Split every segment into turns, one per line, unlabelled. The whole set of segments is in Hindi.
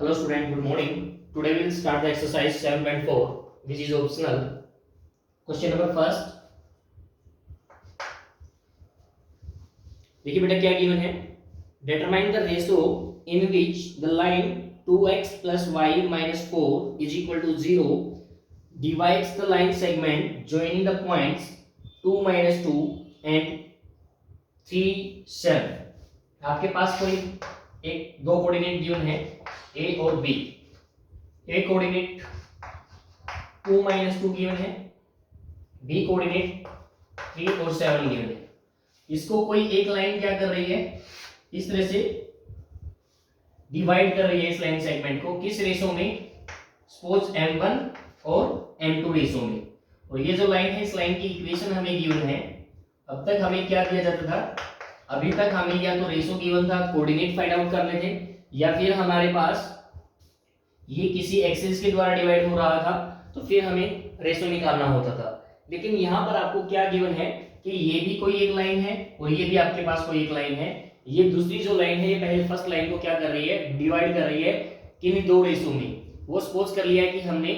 Hello student, good morning. Today we will start the exercise 7.4 which is optional. Question number first. देखिए बेटा क्या गिवन है. Determine the ratio in which the line 2x plus y minus 4 is equal to 0 divides the line segment joining the points 2 minus 2 and 3 7. आपके पास कोई एक दो कोऑर्डिनेट गिवन है a और b. ए कोऑर्डिनेट 2 माइनस 2 गिवन है, बी कोऑर्डिनेट 3 और 7 गिवन है. इसको कोई एक लाइन क्या कर रही है, इस तरह से डिवाइड कर रही है इस लाइन सेगमेंट को. किस रेशो में? सपोज m1 और m2 रेशो में. और ये जो लाइन है, इस लाइन की इक्वेशन हमें गिवन है. अब तक हमें क्या दिया जाता था? अभी तक हमें या तो रेशो गिवन था, कोऑर्डिनेट फाइंड आउट करने थे, या फिर हमारे पास ये किसी एक्सिस के द्वारा डिवाइड हो रहा था तो फिर हमें रेशो निकालना होता था. लेकिन यहाँ पर आपको क्या गिवन है कि ये भी कोई एक लाइन है और ये भी आपके पास कोई एक लाइन है. ये दूसरी जो लाइन है, ये पहले फर्स्ट लाइन को क्या कर रही है, डिवाइड कर रही है किन दो रेशो में. वो सपोज कर लिया है कि हमने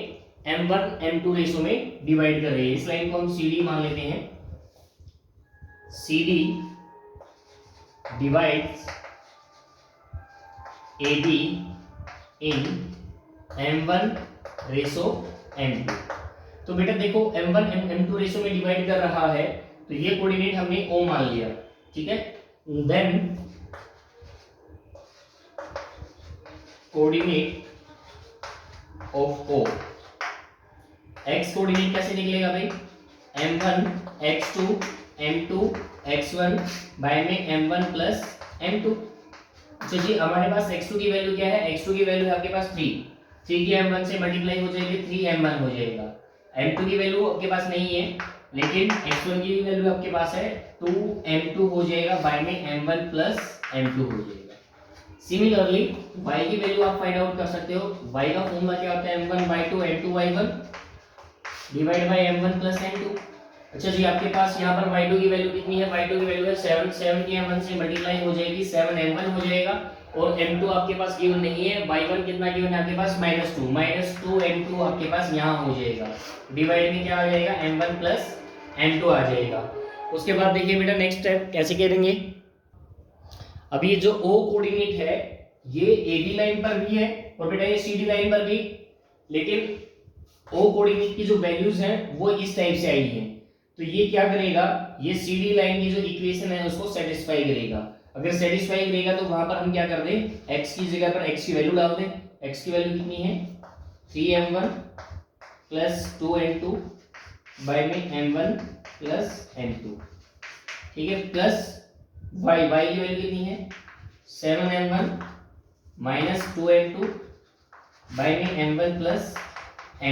m1 m2 रेशो में डिवाइड कर रही है. इस लाइन को हम CD मान लेते हैं. CD डिवाइड्स AB इन m1 रेशो m2. तो बेटा देखो m1 m2 रेशो में डिवाइड कर रहा है तो ये कोऑर्डिनेट हमने O मान लिया, ठीक है. Then coordinate of O, x coordinate कैसे निकलेगा भाई? m1 x2 m2 x1 bye में m1 प्लस m2. अच्छा जी, हमारे पास x2 की वैल्यू क्या है? x2 की वैल्यू है आपके पास 3 की m1 से मल्टीप्लाई हो जाएगी, 3m1 हो जाएगा. m2 की वैल्यू आपके पास नहीं है, लेकिन x1 की वैल्यू आपके पास है, 2m2 हो जाएगा बाय में m1 प्लस m2 हो जाएगा. सिमिलरली y की वैल्यू आप फाइंड आउट कर सकते हो. y का फॉर्मूला क्या होता है? m1/2 m2y1 divide by m1 plus m2. अच्छा जी, आपके पास यहाँ पर y2 की वैल्यू कितनी है? y2 की वैल्यू है 7 की m1 से मल्टीप्लाई हो जाएगी, 7m1 हो जाएगा. और m2 आपके पास गिवन नहीं है. y1 कितना गिवन है आपके पास? -2 m2 आपके पास यहाँ हो जाएगा. डिवाइड में क्या आ जाएगा? m1 प्लस m2 आ जाएगा. उसके बाद देखिए बेटा नेक्स्ट स्टेप कैसे करेंगे. अब ये जो O कोऑर्डिनेट है ये AB लाइन पर भी है और बेटा ये CD लाइन पर भी, लेकिन O कोऑर्डिनेट की जो वैल्यूज हैं वो इस टाइप से आई है. तो ये क्या करेगा? ये CD लाइन की जो इक्वेशन है उसको सेटिस्फाई करेगा. अगर सेटिस्फाई करेगा तो वहां पर हम क्या कर दें, x की जगह पर x की वैल्यू डाल दें. x की वैल्यू कितनी है? 3m1 प्लस 2m2 बाय में m1 प्लस m2, ठीक है. प्लस y की वैल्यू कितनी है? 7m1 माइनस 2m2 बाय में m1 प्लस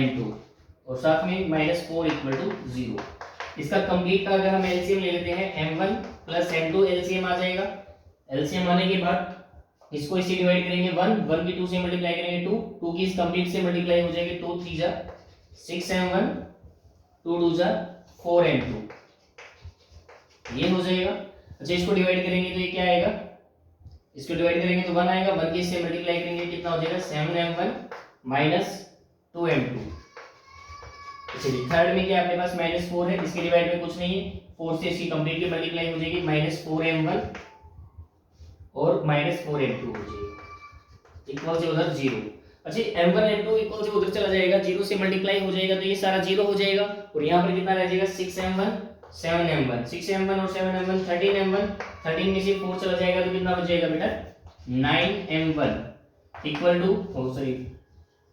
m2 और साथ में -4 इक्वल टू 0. इसका कंप्लीट का अगर हम एलसीएम ले लेते हैं, m1 प्लस m2 एलसीएम आ जाएगा. एलसीएम आने के बाद इसको इससे डिवाइड करेंगे, 1 की 2 से मल्टीप्लाई करेंगे 2 की इस कंप्लीट से मल्टीप्लाई हो जाएगी, 2 3 जा 6m1 2 2 जा 4m2 ये हो जाएगा. अच्छा, इसको डिवाइड करेंगे तो ये क्या आएगा? इसको डिवाइड करेंगे तो 1 आएगा, 1 की इससे मल्टीप्लाई करेंगे कितना हो जाएगा? 7m1 minus 2m2. चलिए थर्ड में क्या अपने पास -4 है, इसके डिवाइड में कुछ नहीं है, 4 से इसकी कंप्लीट की मल्टीप्लाई हो जाएगी, -4m1 और -4m2 हो जाएगा इक्वल से उधर 0. अच्छा, m1 m2 इक्वल से उधर चला जाएगा, 0 से मल्टीप्लाई हो जाएगा तो ये सारा 0 हो जाएगा. और यहाँ पर कितना रह जाएगा? 6m1 7m1 6m1 और 7m1 13m1, 13 में से 4 चला जाएगा तो कितना बच जाएगा बेटा? 9m1 equal to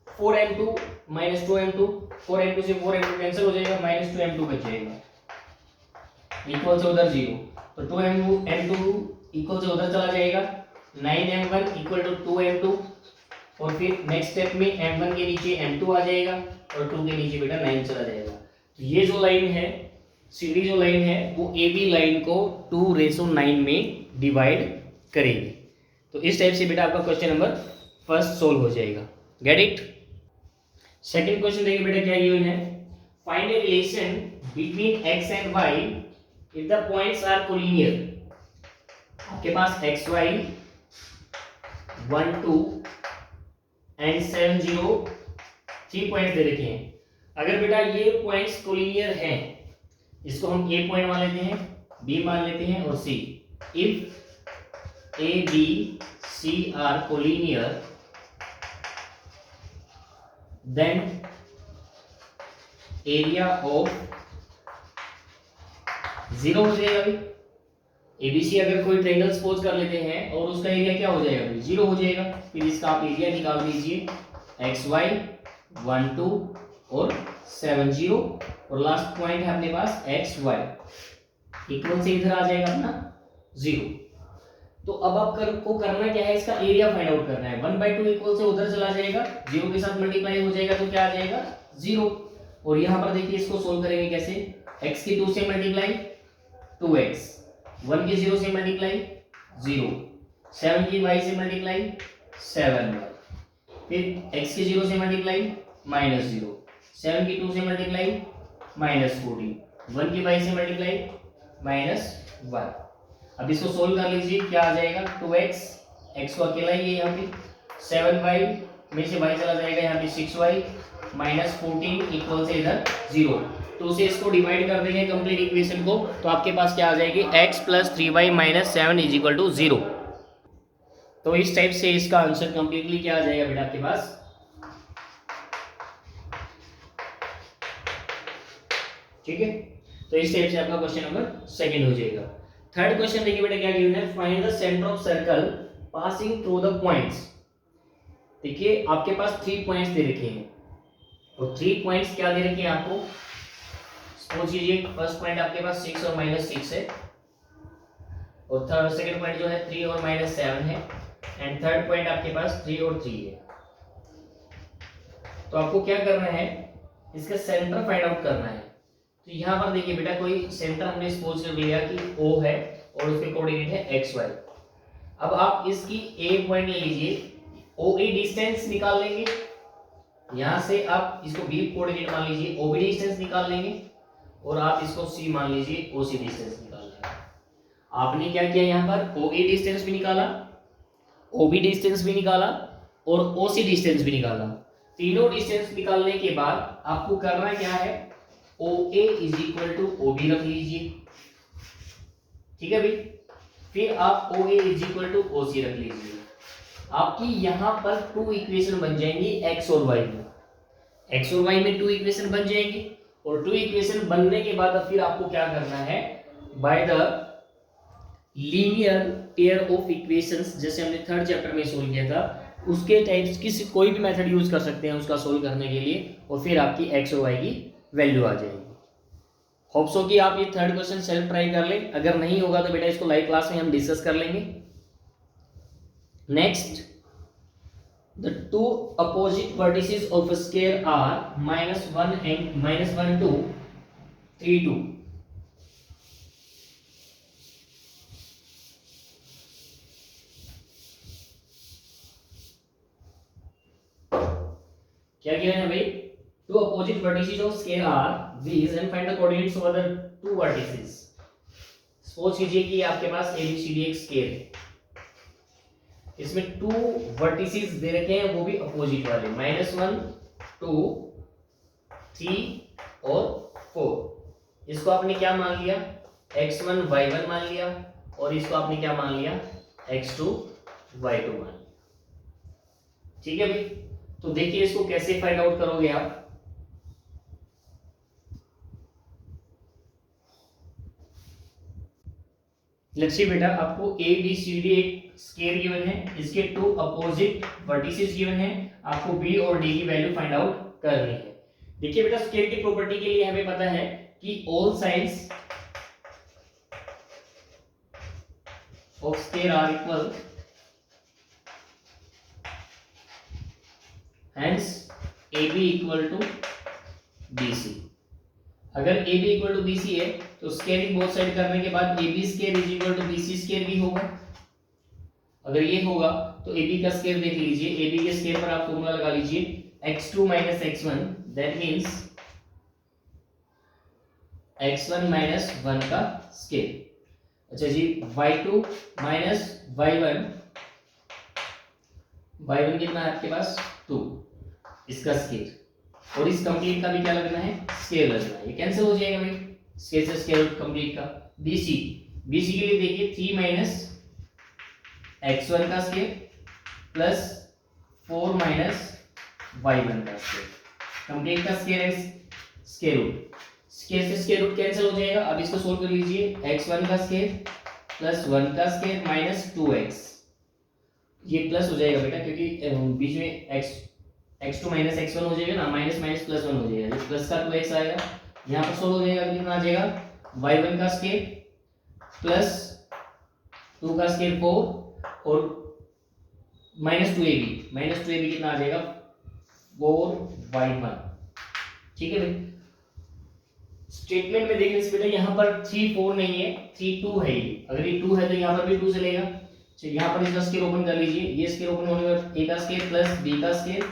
4m2 minus 2m2, 4m2 से 4m2 कैंसिल हो जाएगा, -2m2 बच जाएगा इक्वल से उधर 0. तो 2m2 इक्वल से उधर चला जाएगा, 9m1 इक्वल टू 2m2 और फिर नेक्स्ट स्टेप में m1 के नीचे m2 आ जाएगा और 2 के नीचे बेटा 9 चला जाएगा. तो ये जो लाइन है, सीधी जो लाइन है, वो AB लाइन को 2:9 में डिवाइड करेगी. तो इस टाइप से बेटा आपका क्वेश्चन नंबर फर्स्ट सोल्व हो जाएगा. Get it. सेकंड क्वेश्चन देखिए बेटा क्या गिवन है. Find a relation between x and y if the points are collinear. आपके पास xy 1 2 एंड 7 0 3 पॉइंट दे रखे हैं। अगर बेटा ये पॉइंट्स कोलिनियर हैं, इसको हम ए पॉइंट मान लेते हैं, बी मान लेते हैं और C. If A B C are collinear then area of 0 हो जाएगा भाई। एबीसी अगर कोई ट्रायंगल सपोज कर लेते हैं और उसका एरिया क्या हो जाएगा भाई, 0 हो जाएगा। फिर इसका आप एरिया निकाल दीजिए, एक्स वाई 1 2 और 7 0 और लास्ट पॉइंट है अपने पास एक्स वाई इक्वल से इधर आ जाएगा अपना 0। तो अब आप को करना क्या है, इसका एरिया फाइंड आउट करना है। 1/2 इक्वल से उधर चला जाएगा, 0 के साथ मल्टीप्लाई हो जाएगा तो क्या आ जाएगा 0। और यहाँ पर देखिए इसको सोल्व करेंगे कैसे, x की 2 से मल्टीप्लाई 2x, 1 की 0 से मल्टीप्लाई 0, 7 की y से मल्टीप्लाई 7y, फिर x की 0 से मल्टीप्लाई -0, 7 की 2 से मल्टीप्लाई -14, 1 की y से मल्टीप्लाई -1। अब इसको सोल्व कर लीजिए, क्या आ जाएगा 2x, x को अकेला ही है यहाँ पे, 7y में से y चला जाएगा यहाँ पे 6y -14 इक्वल से इधर 0। तो उसे इसको डिवाइड कर देंगे कंप्लीट इक्वेशन को, तो आपके पास क्या आ जाएगी x + 3y - 7 = 0। तो इस टाइप से इसका आंसर कंप्लीटली क्या आ जाएगा बेटा आपके पास, ठीक है। तो इस टाइप से आपका क्वेश्चन नंबर 2 हो जाएगा। थर्ड क्वेश्चन देखिए बेटा क्या गिवन है, find the centre of circle passing through the points. देखिए आपके पास 3 पॉइंट्स दे रखे हैं और 3 पॉइंट्स क्या दे रखे हैं आपको, सपोज कीजिए फर्स्ट पॉइंट आपके पास 6 और -6 है, और थर्ड सेकंड पॉइंट जो है 3 और -7 है, एंड थर्ड पॉइंट आपके पास 3 और 3 है। तो आपको क्या करना है, इसका सेंटर फाइंड आउट करना है। तो यहाँ पर देखिए बेटा कोई सेंटर हमने सपोज कर लिया कि O है और उसके कोऑर्डिनेट है x y। अब आप इसकी A पॉइंट ले लीजिए, OA डिस्टेंस निकाल लेंगे, यहाँ से आप इसको B कोऑर्डिनेट मान लीजिए, OB डिस्टेंस निकाल लेंगे, और आप इसको C मान लीजिए, OC डिस्टेंस निकाल लेंगे। आपने क्या किया, यहाँ पर OA डिस्टेंस भी निकाला, OB डिस्टेंस भी निकाला और OC डिस्टेंस भी निकाला। तीनों डिस्टेंस निकालने के बाद आपको करना क्या है, OA = OB रख लीजिए, ठीक है भाई। फिर आप OA = OC रख लीजिए। आपकी यहां पर 2 इक्वेशन बन जाएंगी x और y में, x और y में 2 इक्वेशन बन जाएंगी। और 2 इक्वेशन बनने के बाद फिर आपको क्या करना है, by the linear pair of equations, जैसे हमने थर्ड चैप्टर में सोल्व किया था, उसके टाइप्स किसी कोई भी मेथड यूज कर सकते हैं उसका सोल्व करने के लिए, और फिर आपकी x और y की वैल्यू आ जाएगी। होप सो कि आप ये थर्ड क्वेश्चन सेल्फ ट्राई कर लें, अगर नहीं होगा तो बेटा इसको लाइव क्लास में हम डिस्कस कर लेंगे। Next, the 2 opposite vertices of a square are -1 and -1 2 3 2। क्या किया है भाई, 2 opposite vertices of square are these and find the coordinates of the 2 vertices। Suppose कीजिए कि आपके पास ABCD एक स्केयर है, इसमें 2 वर्टिसेस दे रखे हैं, वो भी अपोजिट वाले, -1 2 3 और 4। इसको आपने क्या मान लिया, x1 y1 मान लिया, और इसको आपने क्या मान लिया, x2 y2 मान लिया, ठीक है भाई। तो देखिए इसको कैसे फाइंड आउट करोगे आप, लेट्स सी बेटा आपको ABCD एक स्केयर गिवन है, इसके 2 अपोजिट वर्टिसेस गिवन है, आपको B और D की वैल्यू फाइंड आउट करनी है। देखिए बेटा स्केयर की प्रॉपर्टी के लिए हमें पता है कि all sides of square are equal, hence AB = BC। अगर AB = BC है तो स्केयरिंग बोथ साइड करने के बाद AB स्केयर = BC स्केयर भी होगा। अगर ये होगा तो AB का स्केयर देख लीजिए, AB के स्केयर पर आप फॉर्मूला लगा लीजिए, x2 - x1 that means x1 - 1 का स्केयर। अच्छा जी, y2 - y1 y1 कितना है आपके पास 2, इसका स्केयर, और इस कंप्लीट का भी क्या लगना है, स्केयर लगना है। ये कैंसिल हो जाएगा भाई, स्केयर से स्केयर कंप्लीट का। BC, BC के लिए देखिए 3 माइनस x1 का स्केयर प्लस 4 माइनस y1 का स्केयर, कंप्लीट का स्केयर है स्केयर रूट, स्केयर से स्केयर रूट कैंसिल हो जाएगा। अब इसको सोल्व कर लीजिए, x1 का स्केयर प्लस 1 का स्केयर माइनस 2x, ये प्लस हो जाएगा बेटा क्योंकि बीच में x2 माइनस x1 हो जाएगा ना, माइनस माइनस प्लस 1 हो जाएगा, प्लस का 2x आएगा, यहाँ पर सोल्व हो जाएगा, कितना आ जाएगा y1 का स्केयर प्लस 2 का स्केयर 4 और माइनस 2ab कितना आ जाएगा 4y1। ठीक है भाई, स्टेटमेंट में देखने से बेटा यहाँ पर 3 4 नहीं है, 3 2 है ये, अगर ये 2 है तो यहाँ पर भी 2 चलेगा। चलिए यहाँ पर इसका स्केयर ओपन कर लीजिए, ये स्केयर ओपन होने पर a का स्केयर प्लस b का square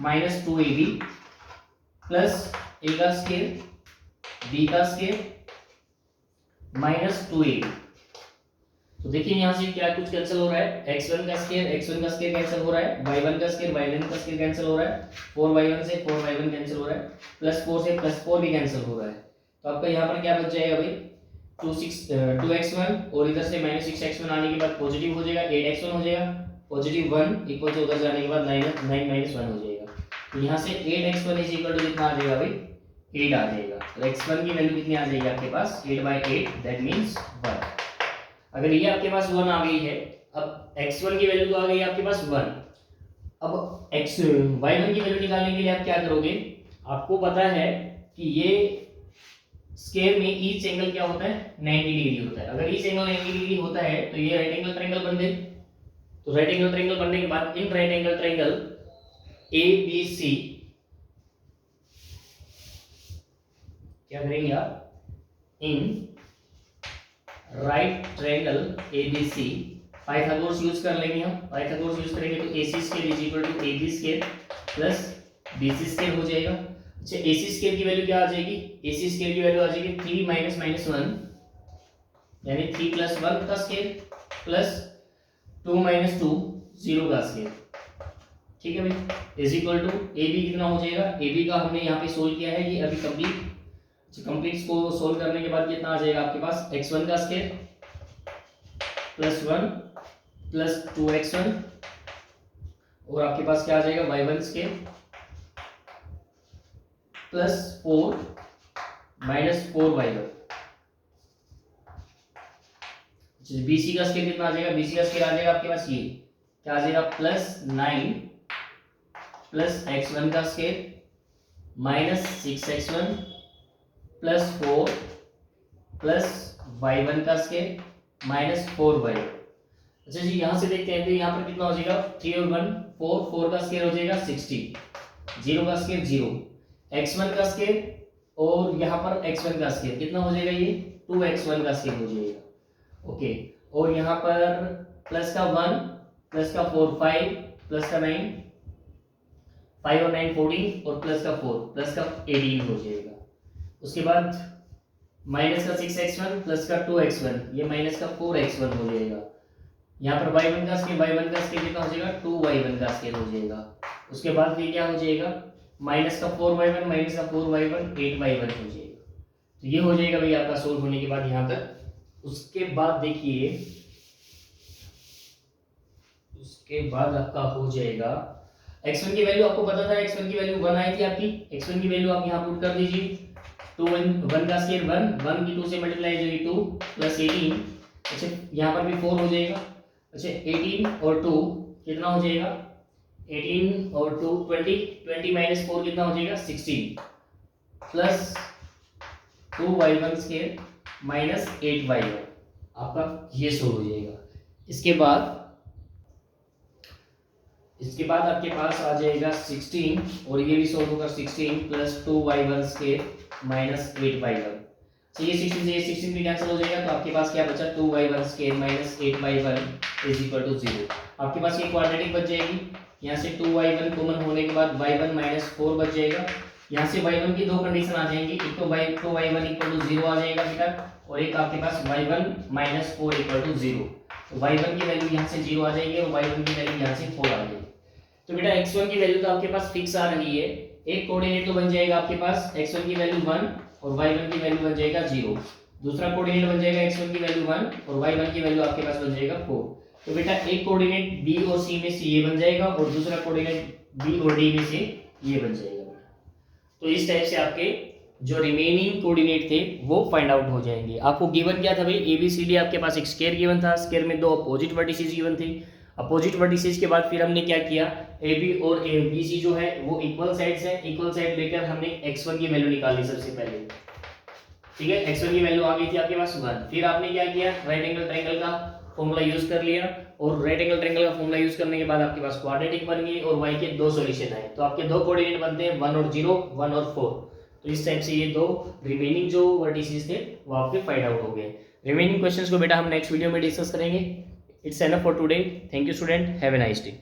minus 2ab plus a का स्केयर b का स्केयर माइनस 2ab। तो देखिए यहाँ से क्या कुछ कैंसिल हो रहा है, x1 का स्केयर कैंसिल हो रहा है, y1 का स्केयर कैंसिल हो रहा है, 4y1 से 4y1 कैंसिल हो रहा है, प्लस 4 से प्लस 4 भी कैंसिल हो रहा है। तो आपका यहाँ पर क्या बच जाएगा भाई 2x1, और इधर से माइनस 6x1 आने के बाद पॉजिटिव हो जाएगा 8x1 हो जाएगा, पॉजिटिव 1 इक्वल टू उधर जाने के बाद 9 माइनस 1 हो जाएगा। तो यहाँ से 8x1 इज इक्वल टू कितना आ जाएगा भाई 8 आ जाएगा। तो x1 की वैल्यू कितनी आ जाएगी आपके पास 8/8, दैट मींस 1। अगर ये आपके पास 1 आ गई है, अब x1 की वैल्यू तो आ गई आपके पास 1, अब y1 की वैल्यू निकालने के लिए आप क्या करोगे, आपको पता है कि ये स्केयर में ईच एंगल क्या होता है 90 डिग्री होता है। अगर ईच एंगल 90 डिग्री होता है तो ये राइट एंगल ट्रायंगल बन गई। तो राइट एंगल ट्रायंगल बनने के बाद in right angle triangle ABC क्या करेंगे आप, in right triangle ABC Pythagoras use कर लेंगे हम, पाइथागोरस यूज करेंगे तो AC square is equal to AB square plus BC square हो जाएगा। अच्छा AC स्क्वायर की वैल्यू क्या आ जाएगी, AC स्क्वायर की वैल्यू आ जाएगी 3 माइनस माइनस 1 यानी 3 प्लस 1 का स्क्वायर प्लस 2 माइनस 2 0 का स्क्वायर। ठीक है भाई, इज इक्वल टू AB कितना हो जाएगा, AB का हमने यहाँ पे सोल्व किया है, ये अभी कंप्लीट को सोल्व करने के बाद कितना आ जाएगा आपके पास x1 का स्क्वायर प्लस 1 प्लस 2x1 और आपके पास क्या आ जाएगा y1 square plus 4 minus 4y1। BC का स्क्वायर कितना आ जाएगा, BC का स्क्वायर आ जाएगा आपके पास ये क्या आ जाएगा प्लस 9 प्लस x1 का square minus 6x1 plus 4 plus y1 का स्क्वायर माइनस 4y1। अच्छा जी यहाँ से देखते हैं तो यहाँ पर कितना हो जाएगा 3 और 1 4, 4 का स्क्वायर हो जाएगा 60, 0 का स्क्वायर 0, x1 का स्क्वायर और यहाँ पर x1 का स्क्वायर कितना हो जाएगा ये 2x1 का स्क्वायर हो जाएगा। ओके, और यहाँ पर प्लस का 1 प्लस का 4 5 प्लस का 9 5 और 9 14 और प्लस का 4 प्लस का 18 हो जाएगा। उसके बाद माइनस का 6x1 प्लस का 2x1 ये माइनस का 4x1 हो जाएगा। यहाँ पर y1 का स्क्वायर कितना हो जाएगा 2y1 का स्क्वायर हो जाएगा। उसके बाद ये क्या हो जाएगा माइनस का 4y1 माइनस का 4y1 8y1 हो जाएगा। तो ये हो जाएगा भाई आपका सोल्व होने के बाद यहाँ तक। उसके बाद देखिए उसके बाद आपका हो जाएगा x1 की वैल्यू, आपको पता था x1 की वैल्यू 1 आई थी आपकी, x1 की वैल्यू आप यहाँ पुट कर दीजिए 2 1 का स्क्वायर 1 की 2 से मल्टीप्लाई हो जाएगी 2 प्लस 18। अच्छा यहाँ पर भी 4 हो जाएगा। अच्छा 18 और 2 कितना हो जाएगा 18 और 2 20 माइनस 4 कितना हो जाएगा 16 plus 2y1 square minus 8y1 आपका ये सोल्व हो जाएगा। इसके बाद आपके पास आ जाएगा 16 और ये भी सोल्व होगा 16 plus 2y1 square minus 8y1। तो ये 16 से ये 16 भी कैंसिल हो जाएगा, तो आपके पास क्या बचा 2y1 square minus 8y1 is equal to 0। आपके पास ये क्वाड्रेटिक बच जाएगी। यहाँ से 2y1 कॉमन होने के बाद y1 माइनस 4 बच जाएगा। यहाँ से y1 की दो कंडीशन आ जाएंगी, एक तो y1 इक्वल टू 0 आ जाएगा बेटा, और एक आपके पास y1 माइनस 4 इक्वल टू 0। तो y1 की वैल्यू यहाँ से 0 आ जाएगी और y1 की वैल्यू यहाँ से 4 आ जाएगी। तो बेटा x1 की वैल्यू तो आपके पास फिक्स आ रही है, एक कोऑर्डिनेट तो बन जाएगा आपके पास x1 की वैल्यू 1 और y1 की वैल्यू बन जाएगा 0, दूसरा कोऑर्डिनेट बन जाएगा x1 की वैल्यू 1 और y1 की वैल्यू आपके पास बन जाएगा 4। तो बेटा एक कोऑर्डिनेट b और c में से ये बन जाएगा और दूसरा कोऑर्डिनेट b और d में से ये बन जाएगा। तो इस टाइप से आपके जो रिमेनिंग कोऑर्डिनेट थे वो फाइंड आउट हो जाएंगे। आपको गिवन क्या था भाई, ABCD आपके पास एक स्क्वायर गिवन था, स्क्वायर में दो अपोजिट वर्टिसेस गिवन थे। अपोजिट वर्टिसेस के बाद फिर हमने क्या किया, AB और BC जो है वो इक्वल साइड्स हैं, इक्वल साइड लेकर हमने x1 की वैल्यू निकाली सबसे पहले, ठीक है। x1 की वैल्यू आ गई थी आपके पास 1। फिर आपने क्या किया, राइट एंगल ट्रायंगल का फॉर्मूला यूज कर लिया और राइट एंगल ट्रायंगल का फॉर्मूला यूज करने के बाद आपके पास क्वाड्रेटिक बन गई और y के दो सॉल्यूशन आए। तो आपके दो कोऑर्डिनेट बनते हैं 1 और 0, 1 और 4। तो इस टाइप से ये दो रिमेनिंग जो वर्टिसेस थे वो आपके फाइंड आउट हो गए। रिमेनिंग क्वेश्चंस को बेटा हम नेक्स्ट वीडियो में डिस्कस करेंगे। It's enough for today. Thank you student, have a nice day.